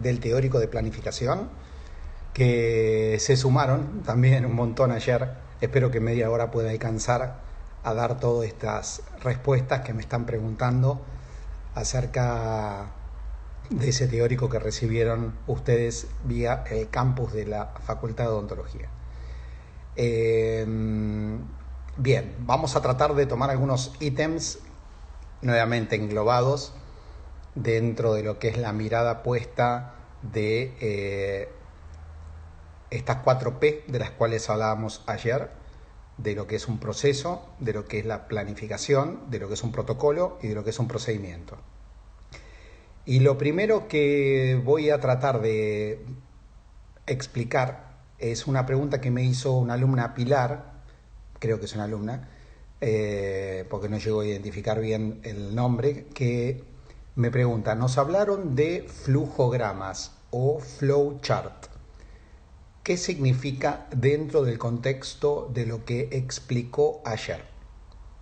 del teórico de planificación, que se sumaron también un montón ayer. Espero que media hora pueda alcanzar a dar todas estas respuestas que me están preguntando acerca de ese teórico que recibieron ustedes vía el campus de la Facultad de Odontología. Bien, vamos a tratar de tomar algunos ítems nuevamente englobados dentro de lo que es la mirada puesta de estas 4P de las cuales hablábamos ayer, de lo que es un proceso, de lo que es la planificación, de lo que es un protocolo y de lo que es un procedimiento. Y lo primero que voy a tratar de explicar es una pregunta que me hizo una alumna, Pilar, creo que es una alumna, porque no llego a identificar bien el nombre, que me pregunta, nos hablaron de flujogramas o flowchart. ¿Qué significa dentro del contexto de lo que explicó ayer?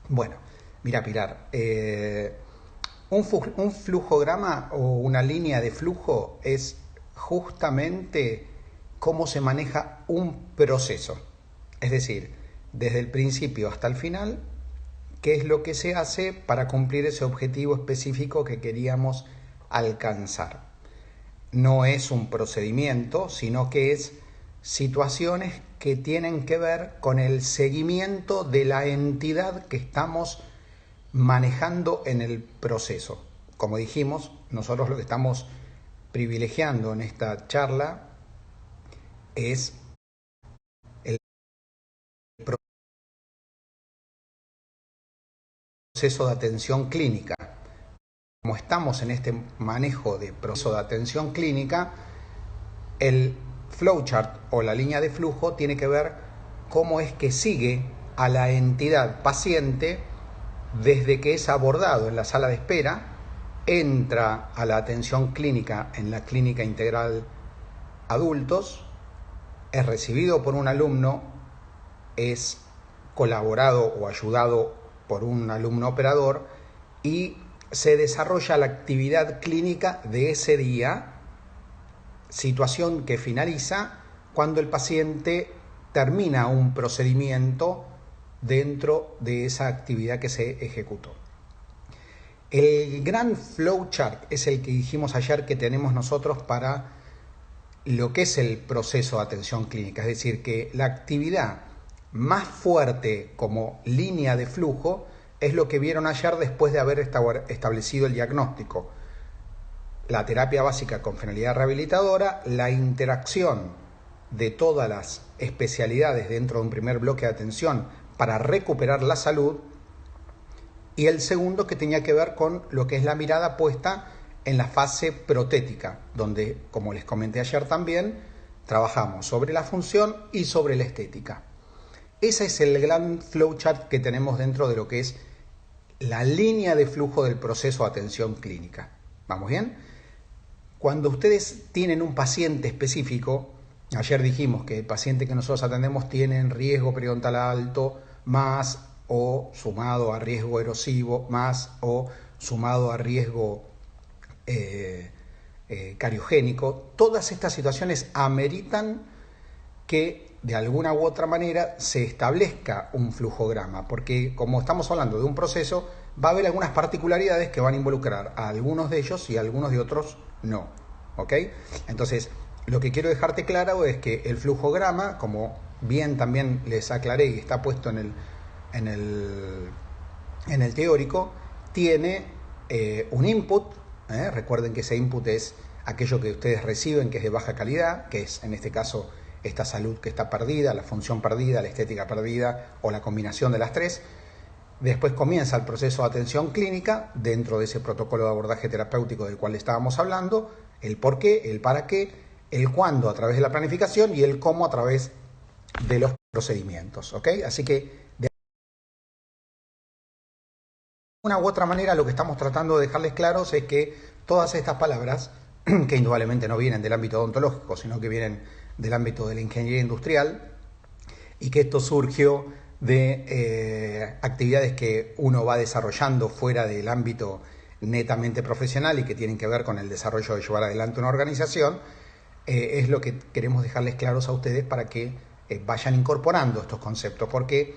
Bueno, mira Pilar, un flujograma o una línea de flujo es justamente cómo se maneja un proceso. Es decir, desde el principio hasta el final, qué es lo que se hace para cumplir ese objetivo específico que queríamos alcanzar. No es un procedimiento, sino que es situaciones que tienen que ver con el seguimiento de la entidad que estamos manejando en el proceso. Como dijimos, nosotros lo que estamos privilegiando en esta charla es el proceso de atención clínica. Como estamos en este manejo de proceso de atención clínica, el flowchart o la línea de flujo tiene que ver cómo es que sigue a la entidad paciente desde que es abordado en la sala de espera, entra a la atención clínica en la clínica integral adultos, es recibido por un alumno, es colaborado o ayudado por un alumno operador y se desarrolla la actividad clínica de ese día, situación que finaliza cuando el paciente termina un procedimiento dentro de esa actividad que se ejecutó. El gran flowchart es el que dijimos ayer que tenemos nosotros para lo que es el proceso de atención clínica, es decir, que la actividad más fuerte como línea de flujo es lo que vieron ayer después de haber establecido el diagnóstico. La terapia básica con finalidad rehabilitadora, la interacción de todas las especialidades dentro de un primer bloque de atención para recuperar la salud, y el segundo que tenía que ver con lo que es la mirada puesta en la fase protética, donde, como les comenté ayer también, trabajamos sobre la función y sobre la estética. Ese es el gran flowchart que tenemos dentro de lo que es la línea de flujo del proceso de atención clínica. ¿Vamos bien? Cuando ustedes tienen un paciente específico, ayer dijimos que el paciente que nosotros atendemos tiene riesgo periodontal alto, más o sumado a riesgo erosivo, más o sumado a riesgo cariogénico. Todas estas situaciones ameritan que de alguna u otra manera se establezca un flujograma, porque como estamos hablando de un proceso, va a haber algunas particularidades que van a involucrar a algunos de ellos y a algunos de otros no. ¿Ok? Entonces, lo que quiero dejarte claro es que el flujograma, como bien también les aclaré y está puesto en el teórico, tiene un input. Recuerden que ese input es aquello que ustedes reciben que es de baja calidad, que es en este caso esta salud que está perdida, la función perdida, la estética perdida o la combinación de las tres. Después comienza el proceso de atención clínica dentro de ese protocolo de abordaje terapéutico del cual estábamos hablando, el por qué, el para qué, el cuándo a través de la planificación y el cómo a través de los procedimientos. ¿Ok? Así que de una u otra manera lo que estamos tratando de dejarles claros es que todas estas palabras, que indudablemente no vienen del ámbito odontológico, sino que vienen del ámbito de la ingeniería industrial, y que esto surgió de actividades que uno va desarrollando fuera del ámbito netamente profesional y que tienen que ver con el desarrollo de llevar adelante una organización, es lo que queremos dejarles claros a ustedes para que vayan incorporando estos conceptos, porque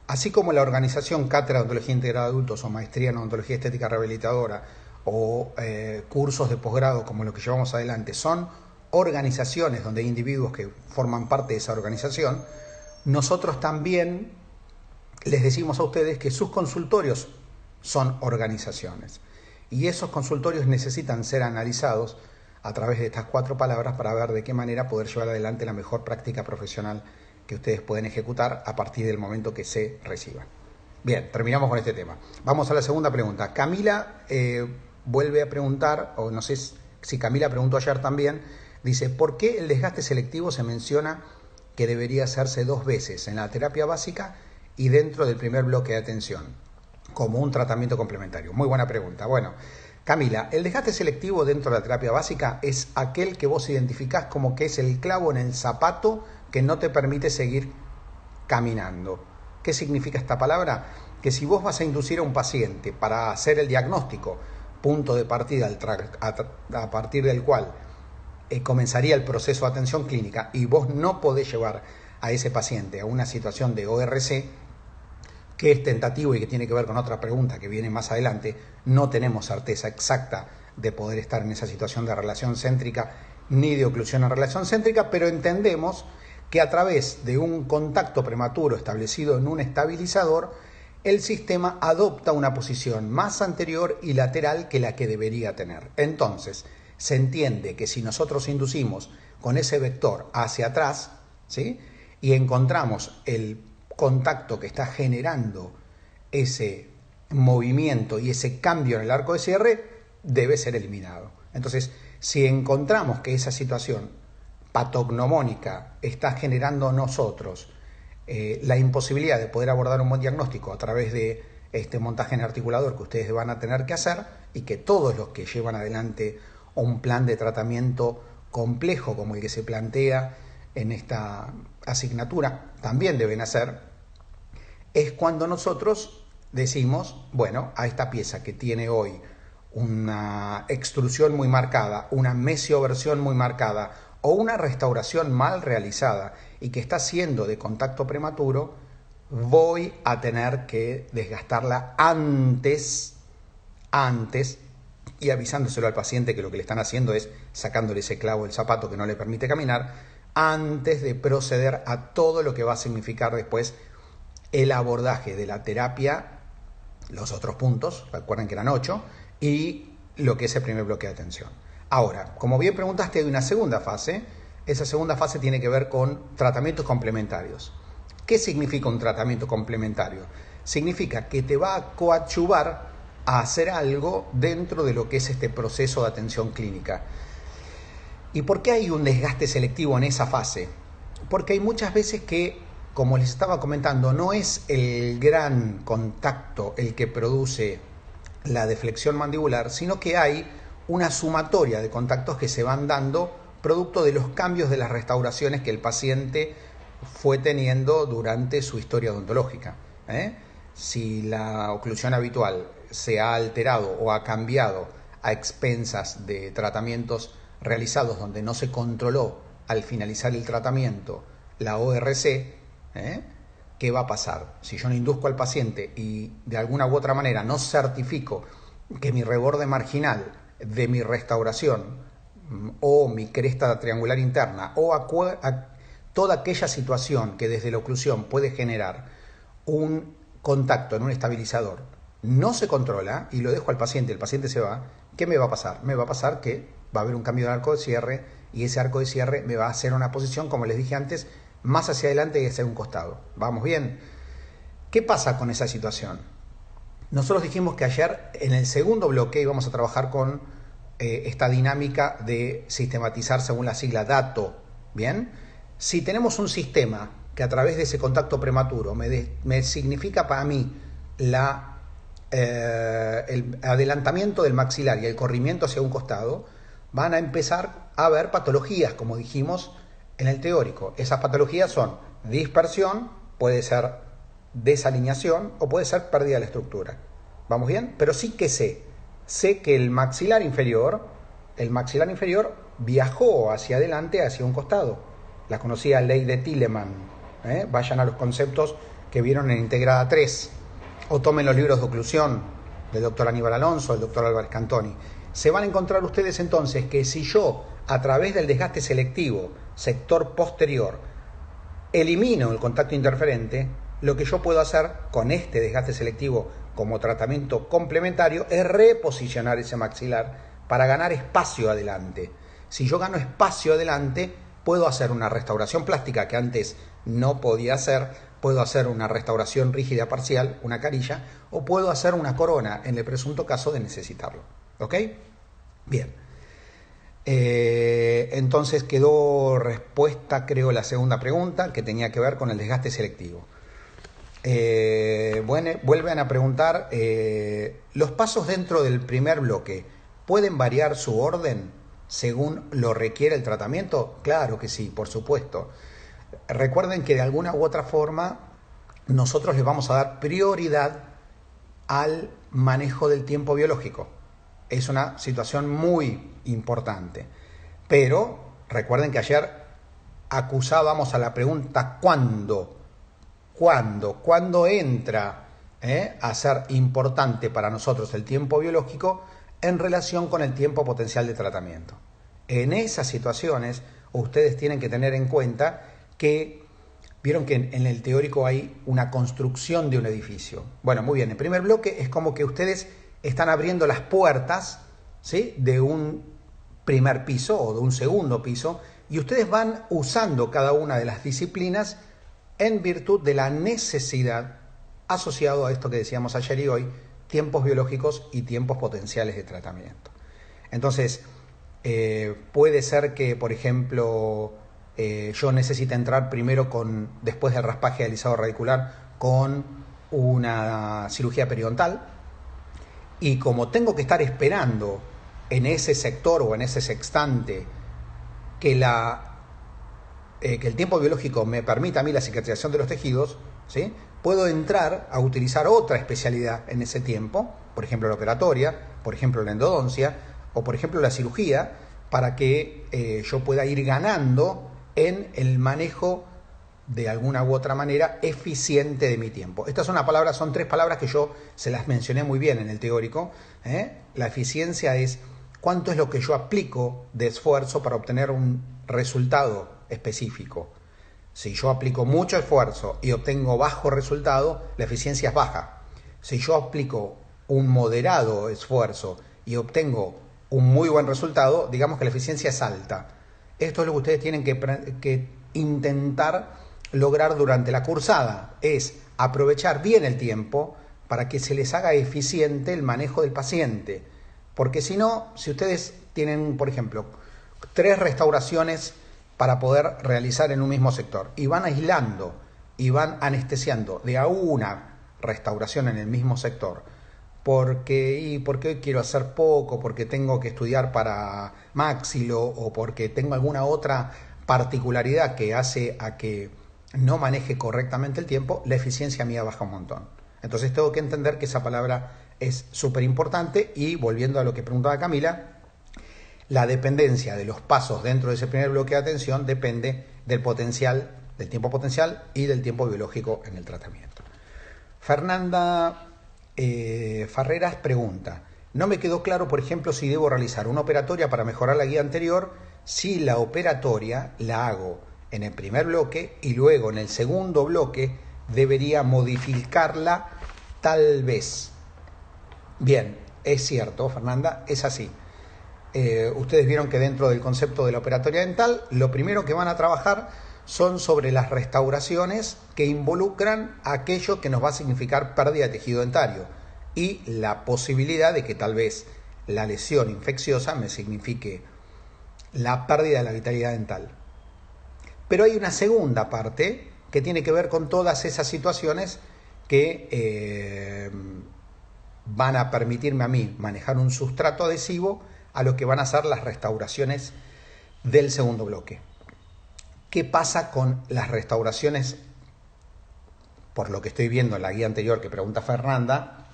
así como la organización Cátedra de Odontología Integrada de Adultos o Maestría en Odontología Estética Rehabilitadora o cursos de posgrado como los que llevamos adelante son organizaciones donde hay individuos que forman parte de esa organización, nosotros también les decimos a ustedes que sus consultorios son organizaciones y esos consultorios necesitan ser analizados a través de estas 4 palabras para ver de qué manera poder llevar adelante la mejor práctica profesional que ustedes pueden ejecutar a partir del momento que se reciban. Bien, terminamos con este tema. Vamos a la segunda pregunta. Camila vuelve a preguntar, o no sé si Camila preguntó ayer también, dice, ¿por qué el desgaste selectivo se menciona que debería hacerse 2 veces en la terapia básica y dentro del primer bloque de atención como un tratamiento complementario? Muy buena pregunta. Bueno, Camila, el desgaste selectivo dentro de la terapia básica es aquel que vos identificás como que es el clavo en el zapato que no te permite seguir caminando. ¿Qué significa esta palabra? Que si vos vas a inducir a un paciente para hacer el diagnóstico, punto de partida a partir del cual comenzaría el proceso de atención clínica, y vos no podés llevar a ese paciente a una situación de ORC, que es tentativo y que tiene que ver con otra pregunta que viene más adelante, no tenemos certeza exacta de poder estar en esa situación de relación céntrica ni de oclusión en relación céntrica, pero entendemos que a través de un contacto prematuro establecido en un estabilizador, el sistema adopta una posición más anterior y lateral que la que debería tener. Entonces, se entiende que si nosotros inducimos con ese vector hacia atrás, ¿sí?, y encontramos el contacto que está generando ese movimiento y ese cambio en el arco de cierre, debe ser eliminado. Entonces, si encontramos que esa situación patognomónica está generando a nosotros la imposibilidad de poder abordar un buen diagnóstico a través de este montaje en articulador que ustedes van a tener que hacer, y que todos los que llevan adelante un plan de tratamiento complejo como el que se plantea en esta asignatura también deben hacer, es cuando nosotros decimos, bueno, a esta pieza que tiene hoy una extrusión muy marcada, una mesioversión muy marcada o una restauración mal realizada y que está siendo de contacto prematuro, voy a tener que desgastarla antes y avisándoselo al paciente que lo que le están haciendo es sacándole ese clavo del zapato que no le permite caminar, antes de proceder a todo lo que va a significar después el abordaje de la terapia, los otros puntos, recuerden que eran 8, y lo que es el primer bloque de atención. Ahora, como bien preguntaste, hay una segunda fase. Esa segunda fase tiene que ver con tratamientos complementarios. ¿Qué significa un tratamiento complementario? Significa que te va a coadyuvar a hacer algo dentro de lo que es este proceso de atención clínica. ¿Y por qué hay un desgaste selectivo en esa fase? Porque hay muchas veces que, como les estaba comentando, no es el gran contacto el que produce la deflexión mandibular, sino que hay una sumatoria de contactos que se van dando producto de los cambios de las restauraciones que el paciente fue teniendo durante su historia odontológica. Si la oclusión habitual se ha alterado o ha cambiado a expensas de tratamientos realizados donde no se controló al finalizar el tratamiento la ORC, ¿qué va a pasar? Si yo no induzco al paciente y de alguna u otra manera no certifico que mi reborde marginal de mi restauración o mi cresta triangular interna o a toda aquella situación que desde la oclusión puede generar un contacto en un estabilizador no se controla y lo dejo al paciente, el paciente se va, ¿qué me va a pasar? Me va a pasar que va a haber un cambio de arco de cierre y ese arco de cierre me va a hacer una posición, como les dije antes, más hacia adelante y hacia un costado. ¿Vamos bien? ¿Qué pasa con esa situación? Nosotros dijimos que ayer en el segundo bloque íbamos a trabajar con esta dinámica de sistematizar según la sigla DATO. ¿Bien? Si tenemos un sistema que a través de ese contacto prematuro me significa para mí el adelantamiento del maxilar y el corrimiento hacia un costado, van a empezar a haber patologías, como dijimos en el teórico. Esas patologías son dispersión, puede ser desalineación o puede ser pérdida de la estructura. ¿Vamos bien? Pero sí que sé sé que el maxilar inferior viajó hacia adelante, hacia un costado. La conocida ley de Tillemann. Vayan a los conceptos que vieron en Integrada 3, o tomen los libros de oclusión del doctor Aníbal Alonso, del doctor Álvarez Cantoni. Se van a encontrar ustedes entonces que si yo, a través del desgaste selectivo, sector posterior, elimino el contacto interferente, lo que yo puedo hacer con este desgaste selectivo como tratamiento complementario es reposicionar ese maxilar para ganar espacio adelante. Si yo gano espacio adelante, puedo hacer una restauración plástica que antes no podía hacer, puedo hacer una restauración rígida parcial, una carilla, o puedo hacer una corona en el presunto caso de necesitarlo. ¿Ok? Bien. Entonces quedó respuesta, creo, la segunda pregunta, que tenía que ver con el desgaste selectivo. Vuelven a preguntar, ¿los pasos dentro del primer bloque pueden variar su orden según lo requiere el tratamiento? Claro que sí, por supuesto. Recuerden que de alguna u otra forma nosotros les vamos a dar prioridad al manejo del tiempo biológico. Es una situación muy importante. Pero recuerden que ayer acusábamos a la pregunta ¿cuándo? ¿Cuándo entra a ser importante para nosotros el tiempo biológico en relación con el tiempo potencial de tratamiento? En esas situaciones ustedes tienen que tener en cuenta que vieron que en el teórico hay una construcción de un edificio. Bueno, muy bien, el primer bloque es como que ustedes están abriendo las puertas, ¿sí?, de un primer piso o de un segundo piso, y ustedes van usando cada una de las disciplinas en virtud de la necesidad asociado a esto que decíamos ayer y hoy, tiempos biológicos y tiempos potenciales de tratamiento. Entonces, puede ser que, por ejemplo, yo necesite entrar primero después del raspaje alisado radicular, con una cirugía periodontal, y como tengo que estar esperando en ese sector o en ese sextante que el tiempo biológico me permita a mí la cicatrización de los tejidos, ¿sí?, puedo entrar a utilizar otra especialidad en ese tiempo, por ejemplo la operatoria, por ejemplo la endodoncia, o por ejemplo la cirugía, para que yo pueda ir ganando en el manejo de alguna u otra manera eficiente de mi tiempo. Estas son tres palabras que yo se las mencioné muy bien en el teórico. La eficiencia es cuánto es lo que yo aplico de esfuerzo para obtener un resultado específico. Si yo aplico mucho esfuerzo y obtengo bajo resultado, la eficiencia es baja. Si yo aplico un moderado esfuerzo y obtengo un muy buen resultado, digamos que la eficiencia es alta. Esto es lo que ustedes tienen que intentar lograr durante la cursada, es aprovechar bien el tiempo para que se les haga eficiente el manejo del paciente. Porque si no, si ustedes tienen, por ejemplo, 3 restauraciones para poder realizar en un mismo sector y van aislando y van anestesiando de a una restauración en el mismo sector, porque hoy quiero hacer poco, porque tengo que estudiar para maxilo o porque tengo alguna otra particularidad que hace a que no maneje correctamente el tiempo, la eficiencia mía baja un montón. Entonces tengo que entender que esa palabra es súper importante y, volviendo a lo que preguntaba Camila, la dependencia de los pasos dentro de ese primer bloque de atención depende del potencial, del tiempo potencial y del tiempo biológico en el tratamiento. Fernanda Farreras pregunta: no me quedó claro, por ejemplo, si debo realizar una operatoria para mejorar la guía anterior, si la operatoria la hago en el primer bloque y luego en el segundo bloque debería modificarla tal vez. Bien, es cierto, Fernanda, es así. Ustedes vieron que dentro del concepto de la operatoria dental, lo primero que van a trabajar son sobre las restauraciones que involucran aquello que nos va a significar pérdida de tejido dentario y la posibilidad de que tal vez la lesión infecciosa me signifique la pérdida de la vitalidad dental. Pero hay una segunda parte que tiene que ver con todas esas situaciones que van a permitirme a mí manejar un sustrato adhesivo a lo que van a ser las restauraciones del segundo bloque. ¿Qué pasa con las restauraciones? Por lo que estoy viendo en la guía anterior que pregunta Fernanda,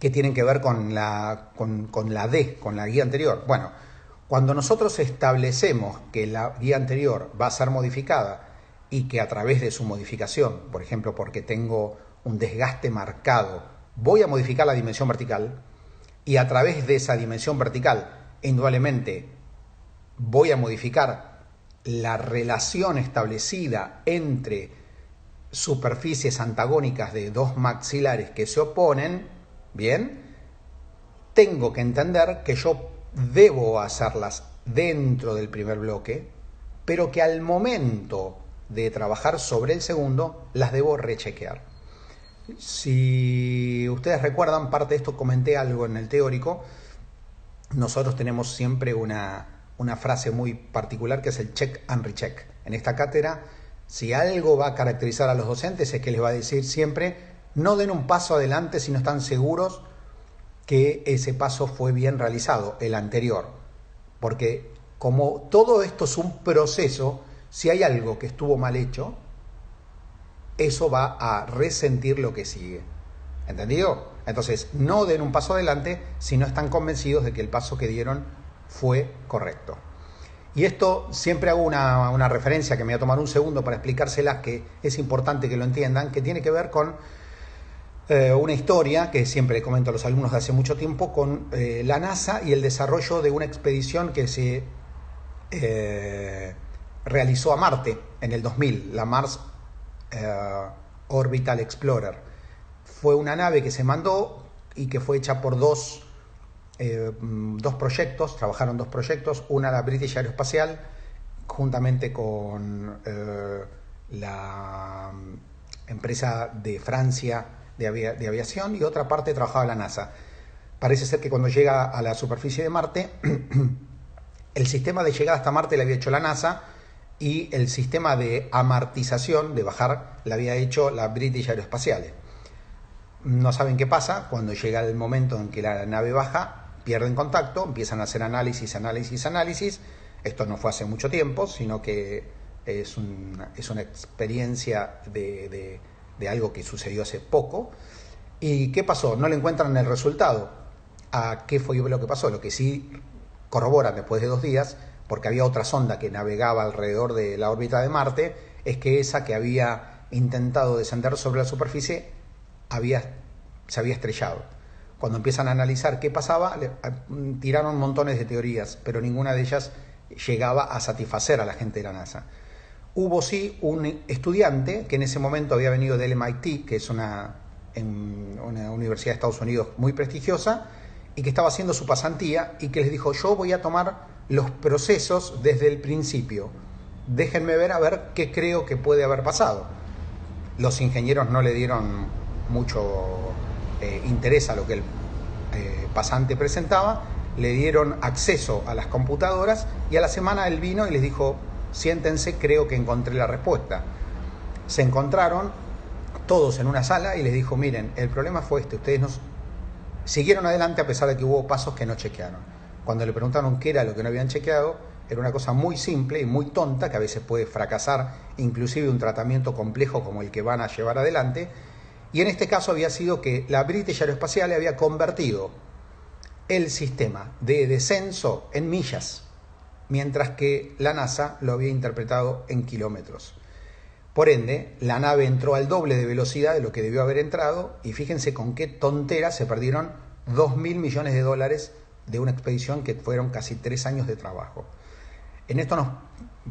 que tienen que ver con con la D, con la guía anterior. Bueno, cuando nosotros establecemos que la guía anterior va a ser modificada y que a través de su modificación, por ejemplo, porque tengo un desgaste marcado, voy a modificar la dimensión vertical, y a través de esa dimensión vertical, indudablemente, voy a modificar la relación establecida entre superficies antagónicas de dos maxilares que se oponen, bien, tengo que entender que yo debo hacerlas dentro del primer bloque, pero que al momento de trabajar sobre el segundo, las debo rechequear. Si ustedes recuerdan, parte de esto comenté algo en el teórico. Nosotros tenemos siempre una frase muy particular que es el check and recheck. En esta cátedra, si algo va a caracterizar a los docentes es que les va a decir siempre: no den un paso adelante si no están seguros que ese paso fue bien realizado, el anterior. Porque como todo esto es un proceso, si hay algo que estuvo mal hecho, eso va a resentir lo que sigue. ¿Entendido? Entonces, no den un paso adelante si no están convencidos de que el paso que dieron fue correcto. Y esto siempre hago una referencia que me voy a tomar un segundo para explicárselas, que es importante que lo entiendan, que tiene que ver con una historia que siempre le comento a los alumnos de hace mucho tiempo, con la NASA y el desarrollo de una expedición que se realizó a Marte en el 2000, la Mars Orbital Explorer. Fue una nave que se mandó y que fue hecha por dos proyectos, trabajaron dos proyectos, una la British Aerospatiale, juntamente con la empresa de Francia de aviación, y otra parte trabajaba la NASA. Parece ser que cuando llega a la superficie de Marte, el sistema de llegada hasta Marte lo había hecho la NASA, y el sistema de amortización, de bajar, lo había hecho la British Aerospatiale. No saben qué pasa, cuando llega el momento en que la nave baja, pierden contacto, empiezan a hacer análisis. Esto no fue hace mucho tiempo, sino que es una experiencia de algo que sucedió hace poco. ¿Y qué pasó? No le encuentran el resultado. ¿A qué fue lo que pasó? Lo que sí corroboran después de 2 días, porque había otra sonda que navegaba alrededor de la órbita de Marte, es que esa que había intentado descender sobre la superficie se había estrellado. Cuando empiezan a analizar qué pasaba, tiraron montones de teorías, pero ninguna de ellas llegaba a satisfacer a la gente de la NASA. Hubo sí un estudiante que en ese momento había venido del MIT, que es una universidad de Estados Unidos muy prestigiosa, y que estaba haciendo su pasantía, y que les dijo: yo voy a tomar los procesos desde el principio, déjenme ver a ver qué creo que puede haber pasado. Los ingenieros no le dieron mucho interés a lo que el pasante presentaba, le dieron acceso a las computadoras, y a la semana él vino y les dijo: siéntense, creo que encontré la respuesta. Se encontraron todos en una sala y les dijo: miren, el problema fue este, ustedes nos siguieron adelante a pesar de que hubo pasos que no chequearon. Cuando le preguntaron qué era lo que no habían chequeado, era una cosa muy simple y muy tonta, que a veces puede fracasar inclusive un tratamiento complejo como el que van a llevar adelante. Y en este caso había sido que la British Aerospatiale había convertido el sistema de descenso en millas, mientras que la NASA lo había interpretado en kilómetros. Por ende, la nave entró al doble de velocidad de lo que debió haber entrado, y fíjense con qué tontera se perdieron $2.000 millones de una expedición que fueron casi 3 años de trabajo. En esto nos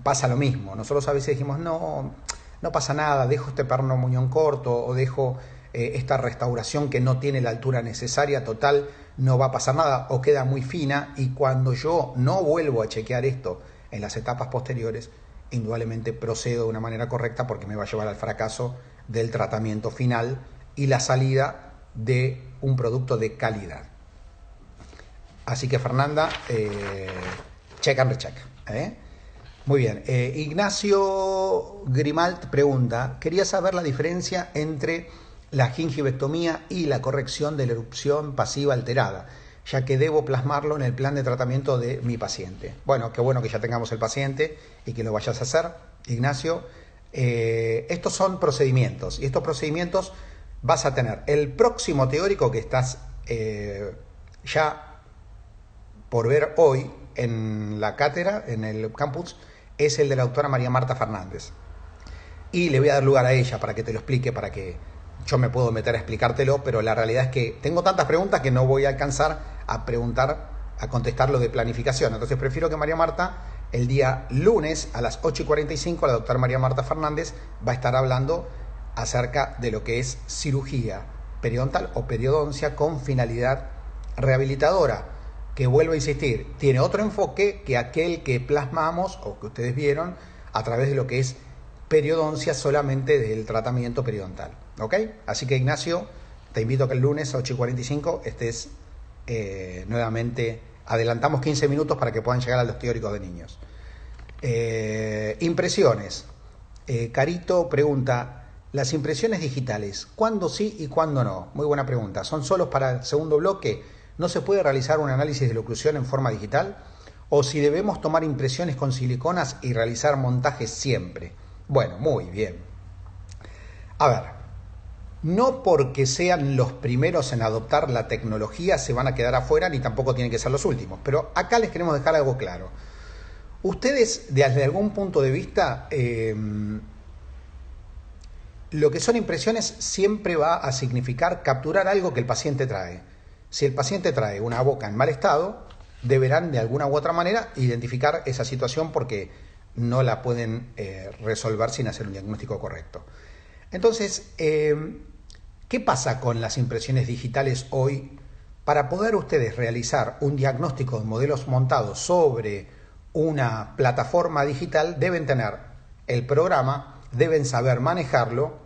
pasa lo mismo. Nosotros a veces dijimos: no pasa nada, dejo este perno muñón corto, o dejo esta restauración que no tiene la altura necesaria, total, no va a pasar nada, o queda muy fina, y cuando yo no vuelvo a chequear esto en las etapas posteriores, indudablemente procedo de una manera correcta, porque me va a llevar al fracaso del tratamiento final y la salida de un producto de calidad. Así que, Fernanda, check and recheck. Muy bien. Ignacio Grimalt pregunta: quería saber la diferencia entre la gingivectomía y la corrección de la erupción pasiva alterada, ya que debo plasmarlo en el plan de tratamiento de mi paciente. Bueno, qué bueno que ya tengamos el paciente y que lo vayas a hacer, Ignacio. Estos son procedimientos, y estos procedimientos vas a tener el próximo teórico que estás ya por ver hoy en la cátedra, en el campus, es el de la doctora María Marta Fernández. Y le voy a dar lugar a ella para que te lo explique, para que yo me puedo meter a explicártelo, pero la realidad es que tengo tantas preguntas que no voy a alcanzar a contestar lo de planificación. Entonces prefiero que María Marta, el día lunes a las 8:45, la doctora María Marta Fernández va a estar hablando acerca de lo que es cirugía periodontal o periodoncia con finalidad rehabilitadora, que vuelvo a insistir, tiene otro enfoque que aquel que plasmamos o que ustedes vieron a través de lo que es periodoncia solamente del tratamiento periodontal. ¿Ok? Así que, Ignacio, te invito a que el lunes a 8:45 estés nuevamente. Adelantamos 15 minutos para que puedan llegar a los teóricos de niños. Impresiones. Carito pregunta, ¿las impresiones digitales, cuándo sí y cuándo no? Muy buena pregunta. ¿Son solos para el segundo bloque? ¿No se puede realizar un análisis de la oclusión en forma digital? ¿O si debemos tomar impresiones con siliconas y realizar montajes siempre? Bueno, muy bien. A ver, no porque sean los primeros en adoptar la tecnología se van a quedar afuera, ni tampoco tienen que ser los últimos. Pero acá les queremos dejar algo claro. Ustedes, desde algún punto de vista, lo que son impresiones siempre va a significar capturar algo que el paciente trae. Si el paciente trae una boca en mal estado, deberán de alguna u otra manera identificar esa situación porque no la pueden resolver sin hacer un diagnóstico correcto. Entonces, ¿qué pasa con las impresiones digitales hoy? Para poder ustedes realizar un diagnóstico de modelos montados sobre una plataforma digital, deben tener el programa, deben saber manejarlo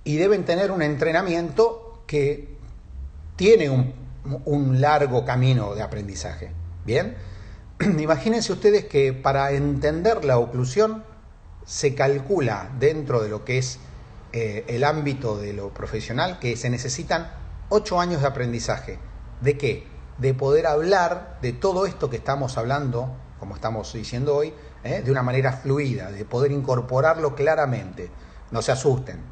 y deben tener un entrenamiento que tiene un largo camino de aprendizaje. ¿Bien? Imagínense ustedes que para entender la oclusión se calcula dentro de lo que es el ámbito de lo profesional que se necesitan 8 años de aprendizaje. ¿De qué? De poder hablar de todo esto que estamos hablando, como estamos diciendo hoy, de una manera fluida, de poder incorporarlo claramente. No se asusten,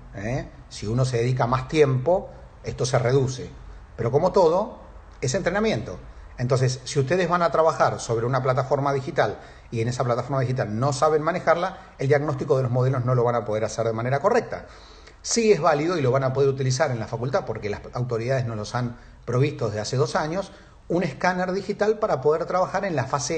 si uno se dedica más tiempo, esto se reduce. Pero como todo, es entrenamiento. Entonces, si ustedes van a trabajar sobre una plataforma digital y en esa plataforma digital no saben manejarla, el diagnóstico de los modelos no lo van a poder hacer de manera correcta. Sí es válido y lo van a poder utilizar en la facultad porque las autoridades nos los han provisto desde hace 2 años, un escáner digital para poder trabajar en la fase